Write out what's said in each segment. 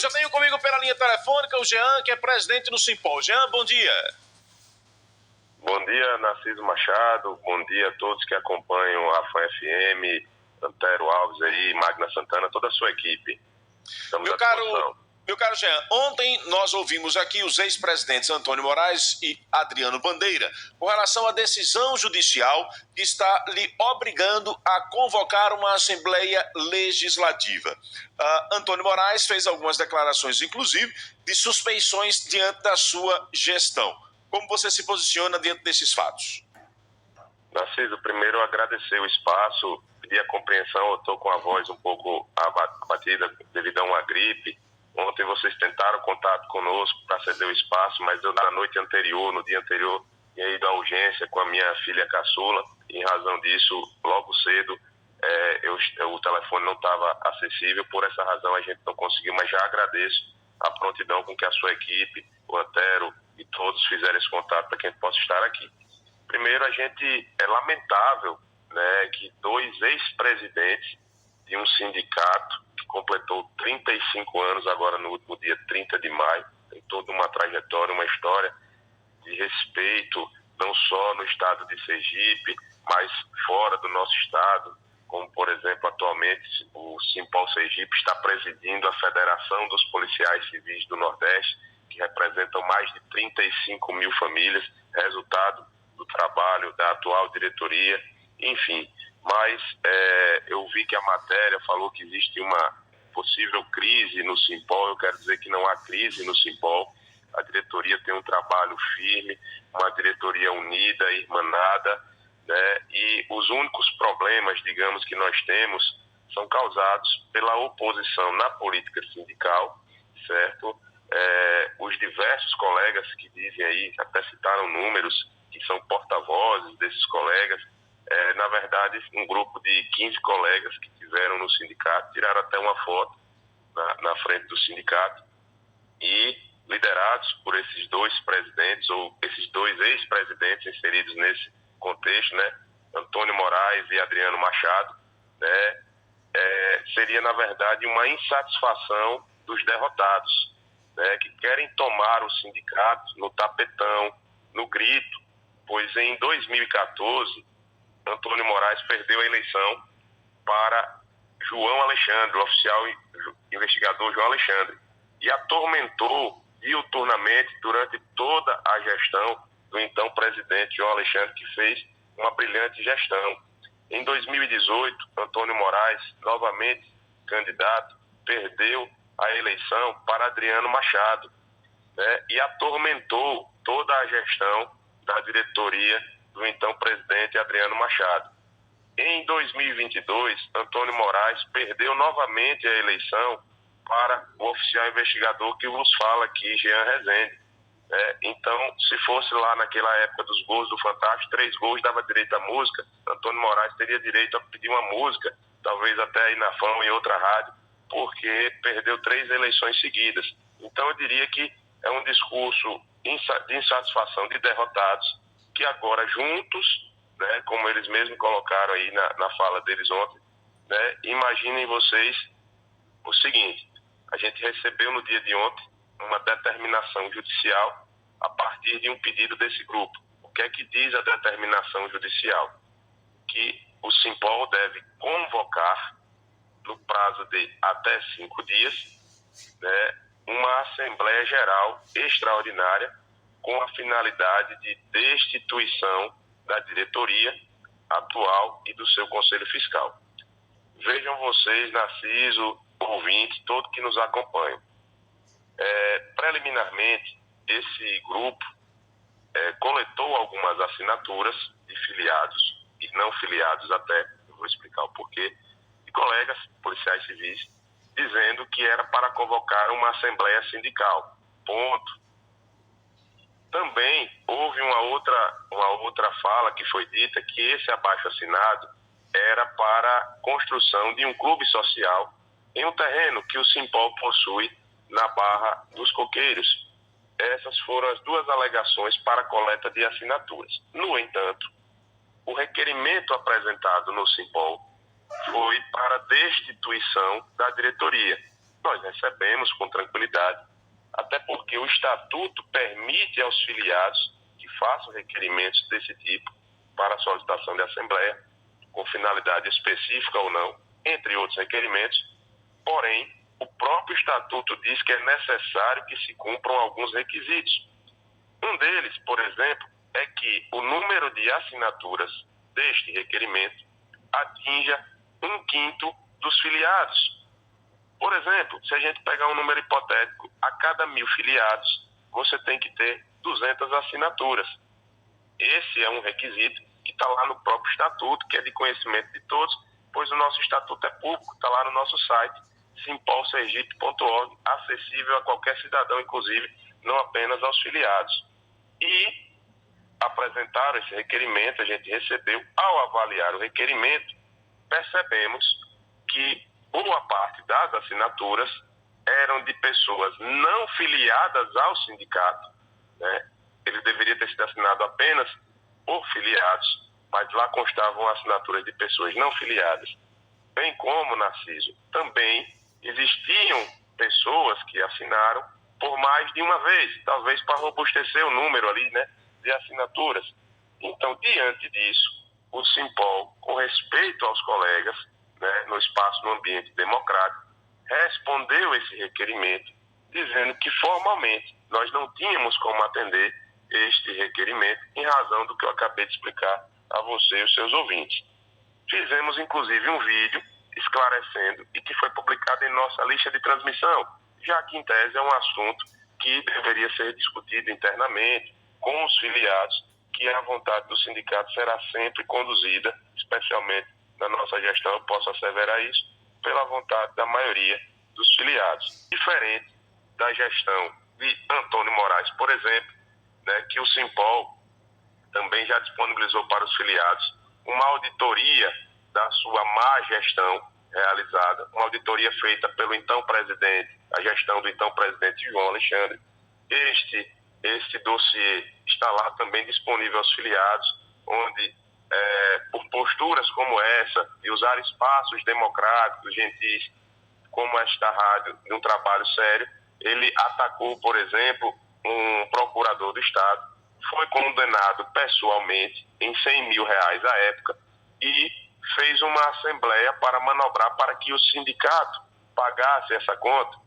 Eu já tenho comigo pela linha telefônica o Jean, que é presidente do Simpol. Jean, bom dia. Bom dia, Narciso Machado. Bom dia a todos que acompanham a FAN FM, Antero Alves aí, Magna Santana, toda a sua equipe. Estamos à disposição. Meu caro Jean, ontem nós ouvimos aqui os ex-presidentes Antônio Moraes e Adriano Bandeira com relação à decisão judicial que está lhe obrigando a convocar uma Assembleia Legislativa. Antônio Moraes fez algumas declarações, inclusive, de suspeições diante da sua gestão. Como você se posiciona diante desses fatos? Narciso, primeiro agradecer o espaço, pedir a compreensão, eu estou com a voz um pouco abatida devido a uma gripe. Ontem vocês tentaram contato conosco para ceder o espaço, mas eu na noite anterior, no dia anterior, tinha ido à urgência com a minha filha caçula. Em razão disso, logo cedo, o telefone não estava acessível. Por essa razão a gente não conseguiu, mas já agradeço a prontidão com que a sua equipe, o Antero e todos fizeram esse contato para que a gente possa estar aqui. Primeiro, é lamentável, né, que dois ex-presidentes de um sindicato que completou 35 anos agora no último dia 30 de maio, tem toda uma trajetória, uma história de respeito, não só no estado de Sergipe, mas fora do nosso estado, como, por exemplo, atualmente o Simpol Sergipe está presidindo a Federação dos Policiais Civis do Nordeste, que representam mais de 35 mil famílias, resultado do trabalho da atual diretoria, enfim. Mas eu vi que a matéria falou que existe uma possível crise no Simpol. Eu quero dizer que não há crise no Simpol. A diretoria tem um trabalho firme, uma diretoria unida, irmanada, né? E os únicos problemas, digamos, que nós temos são causados pela oposição na política sindical, certo? Os diversos colegas que dizem aí, até citaram números, que são porta-vozes desses colegas, na verdade, um grupo de 15 colegas que tiveram no sindicato, tiraram até uma foto na frente do sindicato, e liderados por esses dois presidentes, ou esses dois ex-presidentes inseridos nesse contexto, né, Antônio Moraes e Adriano Machado, né, seria, na verdade, uma insatisfação dos derrotados, né, que querem tomar o sindicato no tapetão, no grito, pois em 2014, Antônio Moraes perdeu a eleição para João Alexandre, o oficial investigador João Alexandre, e atormentou diuturnamente durante toda a gestão do então presidente João Alexandre, que fez uma brilhante gestão. Em 2018, Antônio Moraes, novamente candidato, perdeu a eleição para Adriano Machado, né, e atormentou toda a gestão da diretoria do então presidente Adriano Machado. Em 2022, Antônio Moraes perdeu novamente a eleição para o oficial investigador que vos fala aqui, Jean Rezende. Então, se fosse lá naquela época dos gols do Fantástico, 3 gols dava direito à música, Antônio Moraes teria direito a pedir uma música, talvez até aí na FAN ou em outra rádio, porque perdeu 3 eleições seguidas. Então, eu diria que é um discurso de insatisfação de derrotados, que agora juntos, né, como eles mesmos colocaram aí na fala deles ontem, né, imaginem vocês o seguinte: a gente recebeu no dia de ontem uma determinação judicial a partir de um pedido desse grupo. O que é que diz a determinação judicial? Que o Simpol deve convocar, no prazo de até 5 dias, né, uma Assembleia Geral extraordinária com a finalidade de destituição da diretoria atual e do seu Conselho Fiscal. Vejam vocês, Narciso, ouvintes, todos que nos acompanham. Preliminarmente, esse grupo coletou algumas assinaturas de filiados e não filiados até, eu vou explicar o porquê, de colegas policiais civis, dizendo que era para convocar uma assembleia sindical. Ponto. Também houve uma outra fala que foi dita que esse abaixo-assinado era para a construção de um clube social em um terreno que o Simpol possui na Barra dos Coqueiros. Essas foram as 2 alegações para a coleta de assinaturas. No entanto, o requerimento apresentado no Simpol foi para destituição da diretoria. nós recebemos com tranquilidade, até porque o Estatuto permite aos filiados que façam requerimentos desse tipo para a solicitação de assembleia, com finalidade específica ou não, entre outros requerimentos. Porém, o próprio Estatuto diz que é necessário que se cumpram alguns requisitos. Um deles, por exemplo, é que o número de assinaturas deste requerimento atinja 1/5 dos filiados. Por exemplo, se a gente pegar um número hipotético, a cada 1.000 filiados, você tem que ter 200 assinaturas. Esse é um requisito que está lá no próprio Estatuto, que é de conhecimento de todos, pois o nosso Estatuto é público, está lá no nosso site, simpolsergipe.org, acessível a qualquer cidadão, inclusive, não apenas aos filiados. E apresentaram esse requerimento, a gente recebeu. Ao avaliar o requerimento, percebemos que boa parte das assinaturas eram de pessoas não filiadas ao sindicato, né? Ele deveria ter sido assinado apenas por filiados, mas lá constavam assinaturas de pessoas não filiadas. Bem como, Narciso, também existiam pessoas que assinaram por mais de uma vez, talvez para robustecer o número ali, né, de assinaturas. Então, diante disso, o Simpol, com respeito aos colegas, né, no espaço, no ambiente democrático, respondeu esse requerimento, dizendo que formalmente nós não tínhamos como atender este requerimento em razão do que eu acabei de explicar a você e os seus ouvintes. Fizemos, inclusive, um vídeo esclarecendo e que foi publicado em nossa lista de transmissão, já que, em tese, é um assunto que deveria ser discutido internamente com os filiados, que a vontade do sindicato será sempre conduzida, especialmente na nossa gestão, eu posso asseverar isso, pela vontade da maioria dos filiados. Diferente da gestão de Antônio Moraes, por exemplo, né, que o Simpol também já disponibilizou para os filiados uma auditoria da sua má gestão realizada, uma auditoria feita pelo então presidente, a gestão do então presidente João Alexandre. Este dossiê está lá também disponível aos filiados, onde, por posturas como essa, de usar espaços democráticos, gentis, como esta rádio, de um trabalho sério, ele atacou, por exemplo, um procurador do Estado, foi condenado pessoalmente em R$100 mil à época e fez uma assembleia para manobrar para que o sindicato pagasse essa conta,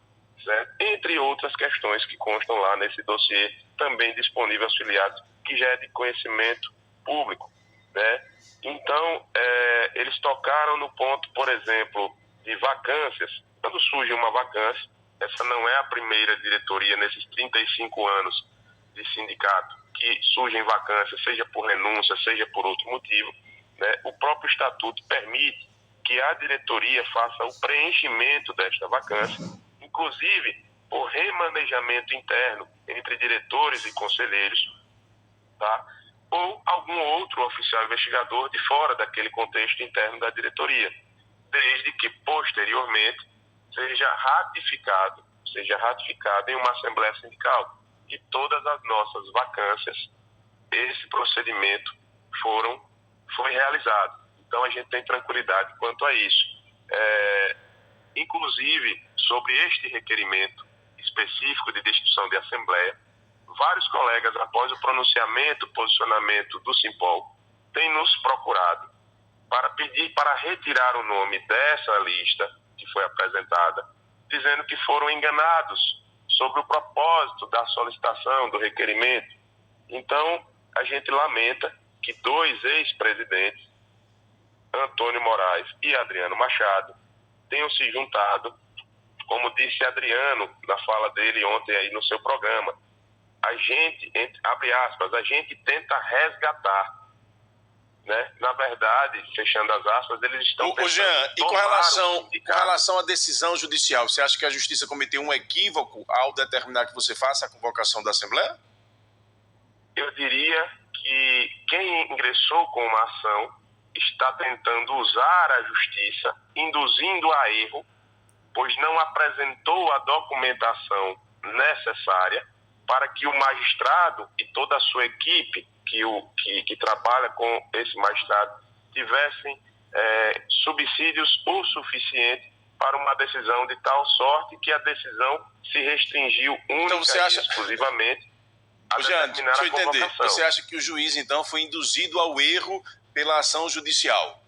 certo? Entre outras questões que constam lá nesse dossiê, também disponível aos filiados, que já é de conhecimento público, né? Então, eles tocaram no ponto, por exemplo, de vacâncias. Quando surge uma vacância, essa não é a primeira diretoria nesses 35 anos de sindicato que surgem vacâncias, seja por renúncia, seja por outro motivo, né? O próprio Estatuto permite que a diretoria faça o preenchimento desta vacância, inclusive por remanejamento interno entre diretores e conselheiros, tá? Ou algum outro oficial investigador de fora daquele contexto interno da diretoria, desde que posteriormente seja ratificado em uma assembleia sindical. E todas as nossas vacâncias, esse procedimento foi realizado. Então a gente tem tranquilidade quanto a isso. Inclusive, sobre este requerimento específico de destituição de assembleia, vários colegas, após o posicionamento do Simpol, têm nos procurado para pedir para retirar o nome dessa lista que foi apresentada, dizendo que foram enganados sobre o propósito da solicitação do requerimento. Então, a gente lamenta que 2 ex-presidentes, Antônio Moraes e Adriano Machado, tenham se juntado, como disse Adriano na fala dele ontem aí no seu programa. A gente, abre aspas, a gente tenta resgatar, né? Na verdade, fechando as aspas, eles estão Ô Jean, e com relação à decisão judicial, você acha que a Justiça cometeu um equívoco ao determinar que você faça a convocação da Assembleia? Eu diria que quem ingressou com uma ação está tentando usar a Justiça, induzindo a erro, pois não apresentou a documentação necessária para que o magistrado e toda a sua equipe que trabalha com esse magistrado tivessem subsídios o suficiente para uma decisão de tal sorte que a decisão se restringiu única e exclusivamente a determinar a convocação. Você acha que o juiz, então, foi induzido ao erro pela ação judicial?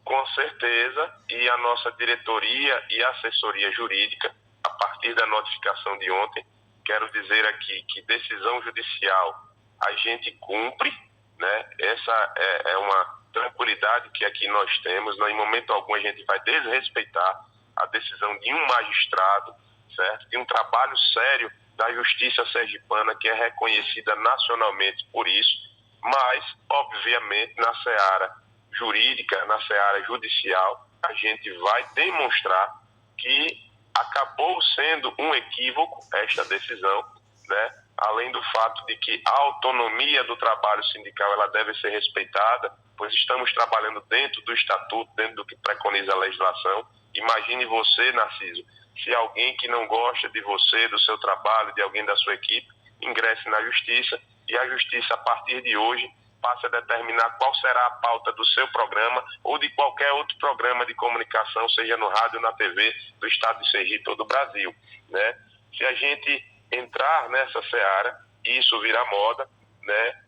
Com certeza, e a nossa diretoria e assessoria jurídica, a partir da notificação de ontem, quero dizer aqui que decisão judicial a gente cumpre, né? Essa é uma tranquilidade que aqui nós temos. Em momento algum a gente vai desrespeitar a decisão de um magistrado, certo? De um trabalho sério da Justiça Sergipana, que é reconhecida nacionalmente por isso, mas, obviamente, na seara jurídica, na seara judicial, a gente vai demonstrar que acabou sendo um equívoco esta decisão, né? Além do fato de que a autonomia do trabalho sindical ela deve ser respeitada, pois estamos trabalhando dentro do estatuto, dentro do que preconiza a legislação. Imagine você, Narciso, se alguém que não gosta de você, do seu trabalho, de alguém da sua equipe, ingresse na justiça e a justiça, a partir de hoje, passe a determinar qual será a pauta do seu programa ou de qualquer outro programa de comunicação, seja no rádio ou na TV do estado de Sergipe ou do Brasil, né? Se a gente entrar nessa seara e isso virar moda, né?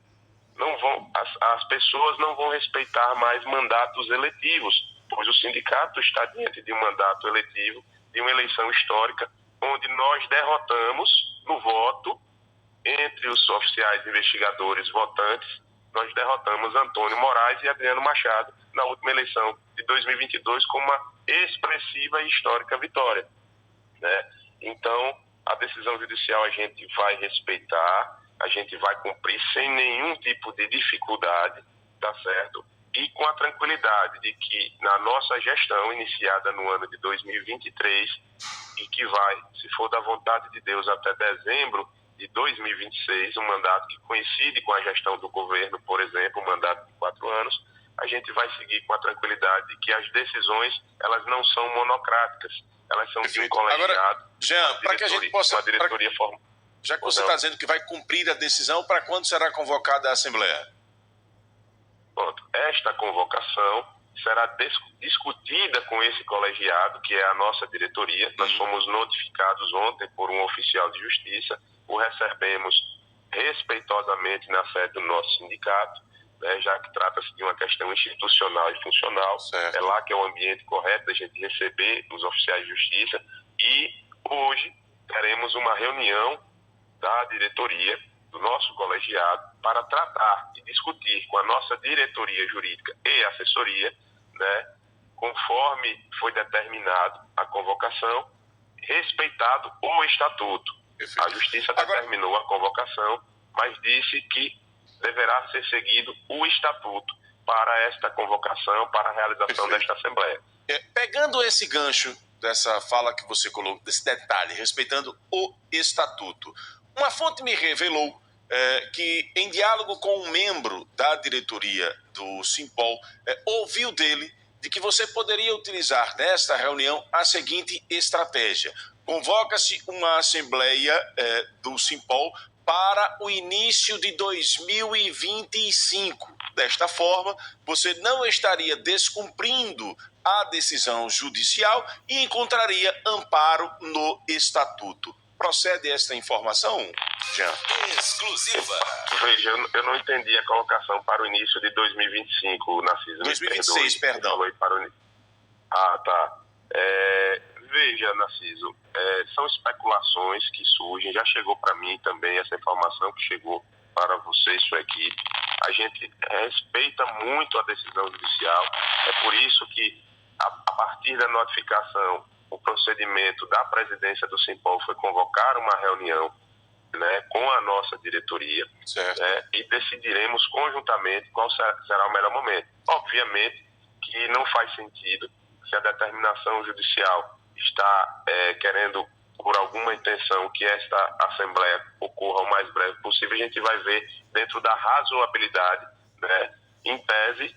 As pessoas não vão respeitar mais mandatos eletivos, pois o sindicato está diante de um mandato eletivo, de uma eleição histórica, onde nós derrotamos no voto, entre os oficiais investigadores votantes, nós derrotamos Antônio Moraes e Adriano Machado na última eleição de 2022 com uma expressiva e histórica vitória, né? Então, a decisão judicial a gente vai respeitar, a gente vai cumprir sem nenhum tipo de dificuldade, tá certo? E com a tranquilidade de que na nossa gestão, iniciada no ano de 2023, e que vai, se for da vontade de Deus, até dezembro de 2026, um mandato que coincide com a gestão do governo, por exemplo, um mandato de 4 anos, a gente vai seguir com a tranquilidade de que as decisões, elas não são monocráticas, elas são de um colegiado. Agora, Jean, para que a gente possa... Uma diretoria formal. Já que você está dizendo que vai cumprir a decisão, para quando será convocada a Assembleia? Pronto. Esta convocação será discutida com esse colegiado, que é a nossa diretoria. Nós fomos notificados ontem por um oficial de justiça, o recebemos respeitosamente na sede do nosso sindicato, né, já que trata-se de uma questão institucional e funcional. Certo. É lá que é o ambiente correto da gente receber os oficiais de justiça. E hoje teremos uma reunião da diretoria, do nosso colegiado, para tratar e discutir com a nossa diretoria jurídica e assessoria, né, conforme foi determinado a convocação, respeitado o estatuto. Perfeito. A Justiça determinou a convocação, mas disse que deverá ser seguido o estatuto para esta convocação, para a realização Perfeito. desta Assembleia. Pegando esse gancho dessa fala que você colocou, desse detalhe, respeitando o estatuto, uma fonte me revelou que, em diálogo com um membro da diretoria do Simpol, ouviu dele de que você poderia utilizar nesta reunião a seguinte estratégia: convoca-se uma assembleia do Simpol para o início de 2025. Desta forma, você não estaria descumprindo a decisão judicial e encontraria amparo no estatuto. Procede esta informação, Jean? Exclusiva. Veja, eu não entendi a colocação para o início de 2025, Narciso. 2026, perdão. Tá. Veja, Narciso, são especulações que surgem. Já chegou para mim também essa informação que chegou para você e sua equipe. A gente respeita muito a decisão judicial. É por isso que, a partir da notificação, o procedimento da presidência do Simpol foi convocar uma reunião, né, com a nossa diretoria, né, e decidiremos conjuntamente qual será o melhor momento. Obviamente que não faz sentido, se a determinação judicial está querendo, por alguma intenção, que esta Assembleia ocorra o mais breve possível, a gente vai ver dentro da razoabilidade, né, em tese,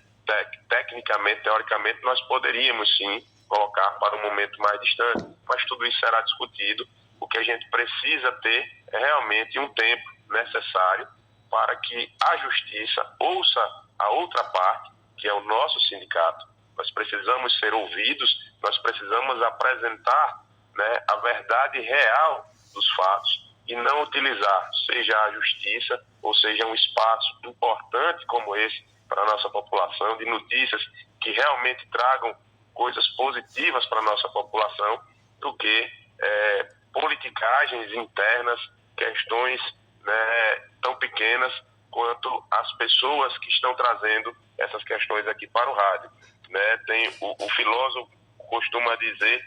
tecnicamente, teoricamente, nós poderíamos sim colocar para um momento mais distante, mas tudo isso será discutido. O que a gente precisa ter é realmente um tempo necessário para que a Justiça ouça a outra parte, que é o nosso sindicato, nós precisamos ser ouvidos, nós precisamos apresentar, né, a verdade real dos fatos e não utilizar, seja a justiça ou seja um espaço importante como esse para a nossa população, de notícias que realmente tragam coisas positivas para a nossa população, do que politicagens internas, questões, né, tão pequenas quanto as pessoas que estão trazendo essas questões aqui para o rádio. Né? Tem o filósofo costuma dizer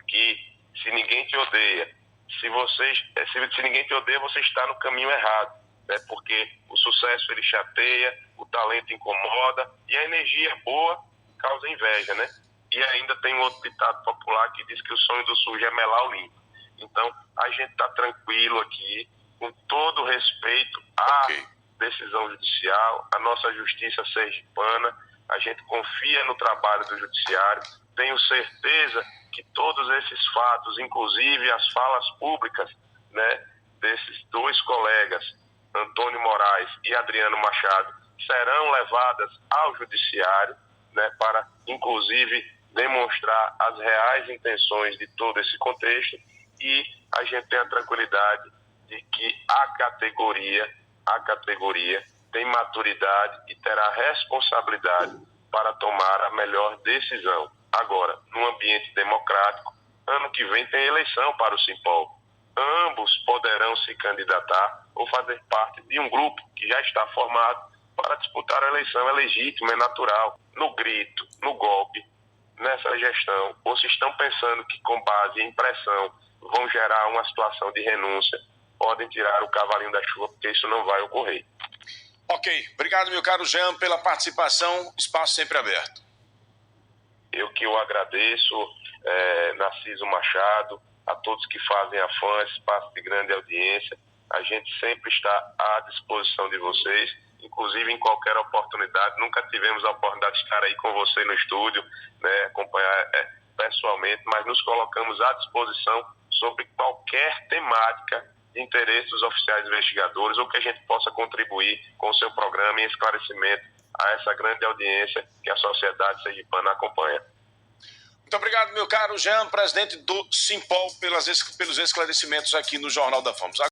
que se ninguém te odeia, se ninguém te odeia, você está no caminho errado, né? Porque o sucesso ele chateia, o talento incomoda e a energia boa causa inveja, né? E ainda tem um outro ditado popular que diz que o sonho do sujo é melar o limpo. Então, a gente está tranquilo aqui, com todo respeito à decisão judicial, à nossa justiça sergipana. A gente confia no trabalho do judiciário. Tenho certeza que todos esses fatos, inclusive as falas públicas, né, desses dois colegas, Antônio Moraes e Adriano Machado, serão levadas ao judiciário, né, para, inclusive, demonstrar as reais intenções de todo esse contexto, e a gente tem a tranquilidade de que a categoria tem maturidade e terá responsabilidade para tomar a melhor decisão. Agora, num ambiente democrático, ano que vem tem eleição para o Simpol. Ambos poderão se candidatar ou fazer parte de um grupo que já está formado para disputar a eleição. É legítimo, é natural. No grito, no golpe, nessa gestão, ou se estão pensando que com base em pressão vão gerar uma situação de renúncia, podem tirar o cavalinho da chuva, porque isso não vai ocorrer. Ok. Obrigado, meu caro Jean, pela participação. Espaço sempre aberto. Eu que eu agradeço, Narciso Machado, a todos que fazem a FAN, espaço de grande audiência. A gente sempre está à disposição de vocês, inclusive em qualquer oportunidade. Nunca tivemos a oportunidade de estar aí com você no estúdio, né, acompanhar pessoalmente, mas nos colocamos à disposição sobre qualquer temática de interesse dos oficiais investigadores, ou que a gente possa contribuir com o seu programa em esclarecimento a essa grande audiência que a sociedade sergipana acompanha. Muito obrigado, meu caro Jean, presidente do Simpol, pelos esclarecimentos aqui no Jornal da Fama.